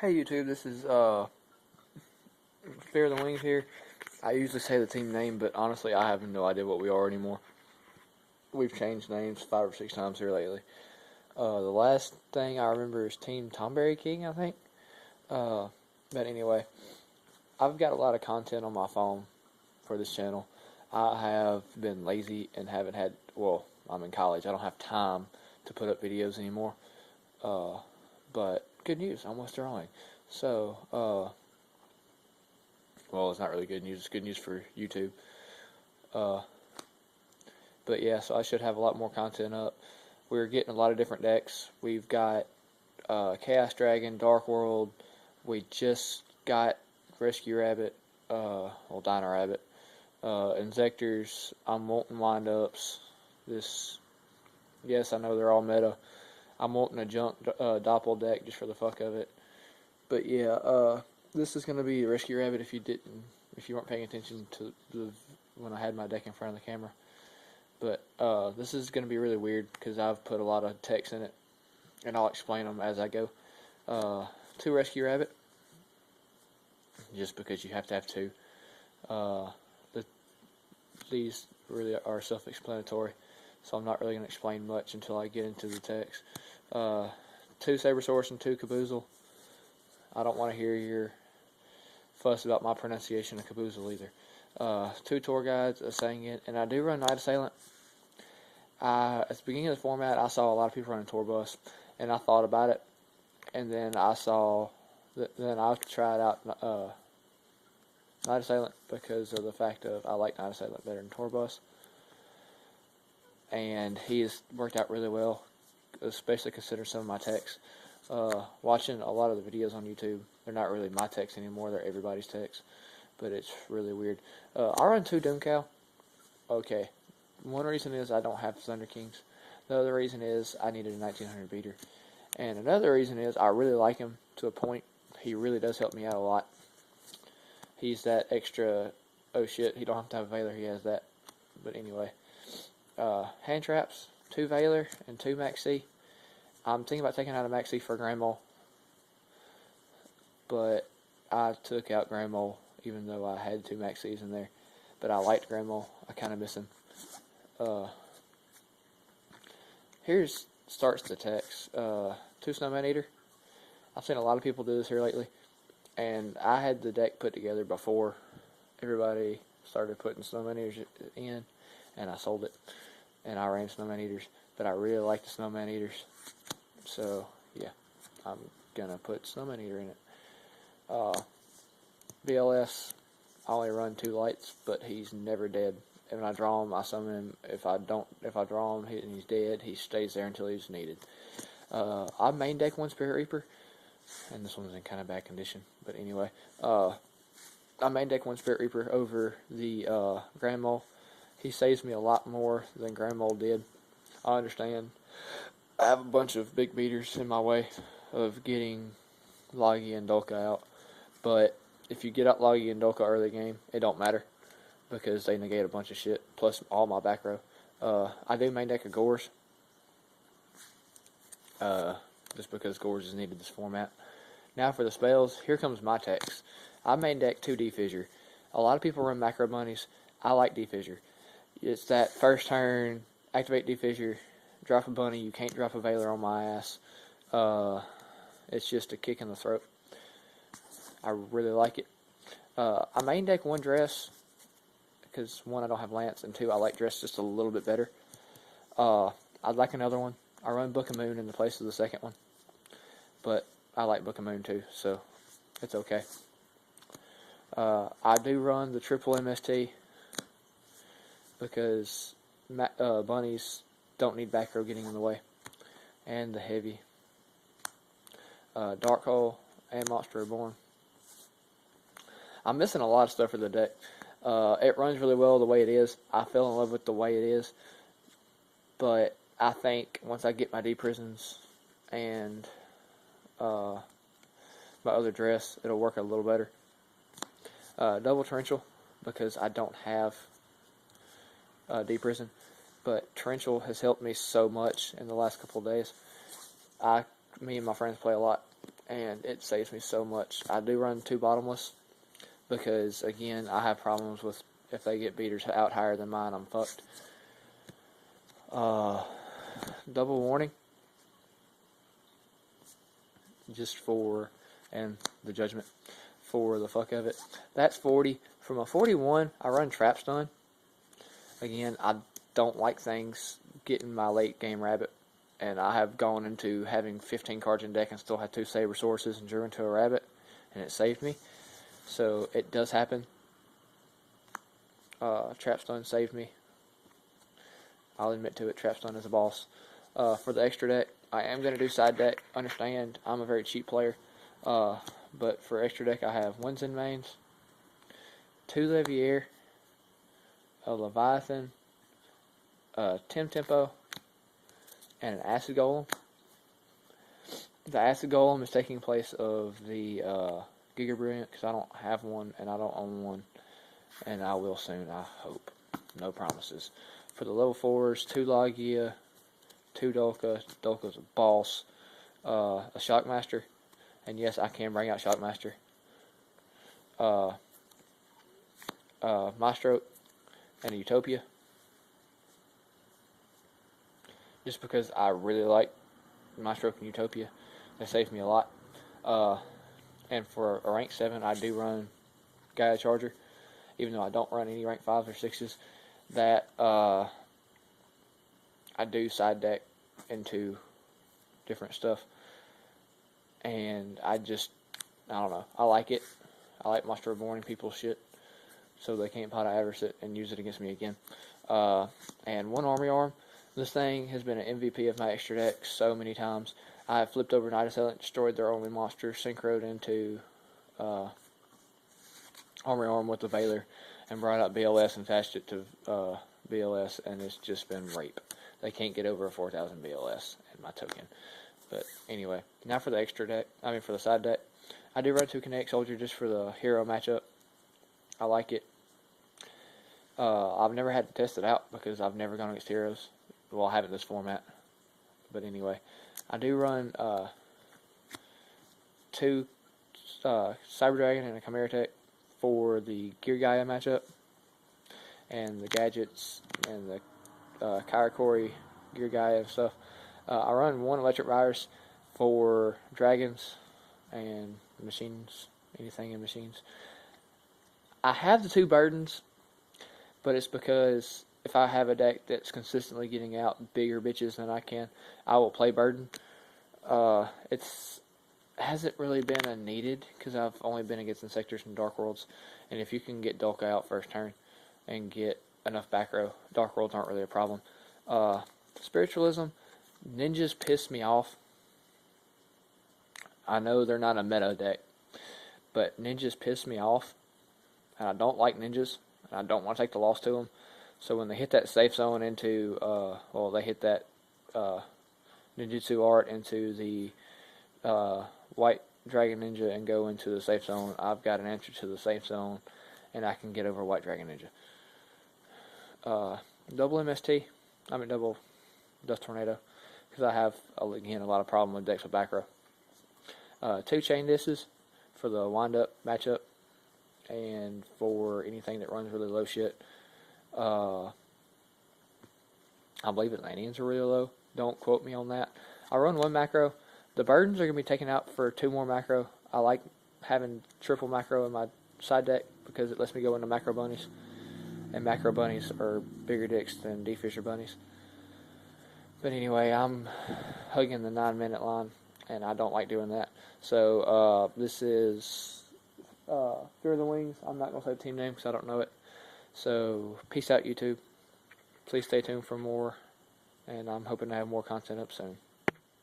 Hey YouTube, this is Fear the Wings here. I usually say the team name, but honestly I have no idea what we are anymore. We've changed names 5 or 6 times here lately. The last thing I remember is Team Tomberry King, I think. But anyway, I've got a lot of content on my phone for this channel. I have been lazy and haven't had, well, I'm in college. I don't have time to put up videos anymore. But good news, I'm almost drawing. So, well, it's not really good news. It's good news for YouTube. But yeah, so I should have a lot more content up. We're getting a lot of different decks. We've got Chaos Dragon, Dark World. We just got Rescue Rabbit, well, Dino Rabbit, Inzectors. I'm wanting windups. Yes, I know they're all meta. I'm wanting a junk Doppel deck just for the fuck of it. But yeah, this is gonna be Rescue Rabbit if you weren't paying attention to when I had my deck in front of the camera. But this is gonna be really weird because I've put a lot of text in it, and I'll explain them as I go. 2 Rescue Rabbit, just because you have to have 2. These really are self-explanatory, so I'm not really going to explain much until I get into the text. 2 Sabersaurus and 2 Caboozle. I don't want to hear your fuss about my pronunciation of Caboozle either. 2 Tour Guides, a Sangin, and I do run Night Assailant. At the beginning of the format, I saw a lot of people running Tour Bus, and I thought about it, and then then I tried out Night Assailant because of the fact of I like Night Assailant better than Tour Bus, and he has worked out really well, especially considering some of my texts. Watching a lot of the videos on YouTube, they're not really my texts anymore, they're everybody's texts, but it's really weird. I run 2 Doom Cow. Okay, one reason is I don't have Thunder Kings. The other reason is I needed a 1900 beater. And another reason is I really like him to a point. He really does help me out a lot. He's that extra, oh shit, he don't have to have a Veiler, he has that. But anyway, hand traps, 2 Veiler and 2 Max C. I'm thinking about taking out a Max C for Grand Mole, but I took out Grand Mole even though I had 2 Max Cs in there. But I liked Grand Mole, I kind of miss him. Here's starts the text. 2 Snowman Eater. I've seen a lot of people do this here lately, and I had the deck put together before everybody started putting Snowman Eaters in, and I sold it, and I ran Snowman Eaters, but I really like the Snowman Eaters, so yeah, I'm gonna put Snowman Eater in it. BLS, I only run 2 lights, but he's never dead. And when I draw him, I summon him. If I draw him and he's dead, he stays there until he's needed. I main deck 1 Spirit Reaper, and this one's in kind of bad condition, but anyway, I main deck 1 Spirit Reaper over the Grand Mole. He saves me a lot more than Grand Mole did. I understand. I have a bunch of big beaters in my way of getting Logi and Dolka out, but if you get out Logi and Dolka early game, it don't matter because they negate a bunch of shit, plus all my back row. I do main deck a Gores, just because Gores is needed this format. Now for the spells, here comes my text. I main deck 2 D-Fissure. A lot of people run Macro Bunnies. I like D-Fissure. It's that first turn, activate D-Fissure, drop a bunny, you can't drop a Veiler on my ass. It's just a kick in the throat. I really like it. I main deck 1 Dress, because 1, I don't have Lance, and 2, I like Dress just a little bit better. I'd like another one. I run Book of Moon in the place of the second one, but I like Book of Moon too, so it's okay. I do run the triple MST because bunnies don't need back row getting in the way, and the heavy. Dark Hole and Monster Reborn. I'm missing a lot of stuff for the deck. It runs really well the way it is. I fell in love with the way it is, but I think once I get my D-Prisons and my other dress, it'll work a little better. Double Torrential, because I don't have D-Prison, but Torrential has helped me so much in the last couple of days. Me and my friends play a lot, and it saves me so much. I do run 2 bottomless because, again, I have problems with if they get beaters out higher than mine, I'm fucked. Double warning, just for, and the judgment for the fuck of it. That's 40. From a 41, I run trap stun. Again, I don't like things getting my late game rabbit, and I have gone into having 15 cards in deck and still had 2 saber sources and drew into a rabbit, and it saved me. So it does happen. Trap stun saved me. I'll admit to it, trap stun is a boss. For the extra deck, I am going to do side deck. Understand, I'm a very cheap player. But for extra deck, I have Winds and Mains, 2 Levier, a Leviathan, Tim Tempo, and an Acid Golem. The Acid Golem is taking place of the Giga Brilliant because I don't have one and I don't own one. And I will soon, I hope. No promises. For the level 4s, 2 Logia, 2 Dolka. Dolka's a boss. A Shockmaster. And yes, I can bring out Shockmaster. Maestro and a Utopia. Just because I really like Maestro and Utopia. They save me a lot. And for a rank 7, I do run Gaia Charger. Even though I don't run any rank 5s or 6s. That I do side deck into different stuff. And I don't know. I like it. I like Master Reborning people's shit. So they can't pot Avarice it and use it against me again. And 1 Army Arm. This thing has been an MVP of my extra deck so many times. I have flipped over Night Assailant, destroyed their only monster, synchroed into Army Arm with the Veiler, and brought out BLS and attached it to BLS, and it's just been rape. They can't get over a 4,000 BLS in my token. But anyway, now for the extra deck. For the side deck. I do run 2 Kinetic Soldier just for the hero matchup. I like it. I've never had to test it out because I've never gone against heroes. Well, I haven't this format. But anyway, I do run 2 Cyber Dragon and a Chimera Tech for the Gear Gaia matchup. And the gadgets and the Karakori Gear Gaia and stuff. I run 1 Electric Virus for dragons and machines, anything in machines. I have the 2 burdens, but it's because if I have a deck that's consistently getting out bigger bitches than I can, I will play burden. It hasn't really been a needed because I've only been against Insectors and Dark Worlds, and if you can get Dolka out first turn and get enough back row, Dark Worlds aren't really a problem. Spiritualism, ninjas piss me off. I know they're not a meta deck, but ninjas piss me off, and I don't like ninjas, and I don't want to take the loss to them. So when they hit that safe zone into, they hit that ninjutsu art into the white dragon ninja and go into the safe zone, I've got an answer to the safe zone, and I can get over white dragon ninja. Double MST, double Dust Tornado, because I have, again, a lot of problem with decks with back row. 2 Chain Disses for the wind-up matchup, and for anything that runs really low shit. I believe Atlanteans are really low. Don't quote me on that. I run 1 macro. The burdens are going to be taken out for 2 more macro. I like having triple macro in my side deck because it lets me go into macro bunnies. And macro bunnies are bigger dicks than D-Fisher bunnies. But anyway, I'm hugging the 9-minute line, and I don't like doing that. So this is Fear of the Wings. I'm not going to say the team name because I don't know it. So peace out, YouTube. Please stay tuned for more, and I'm hoping to have more content up soon.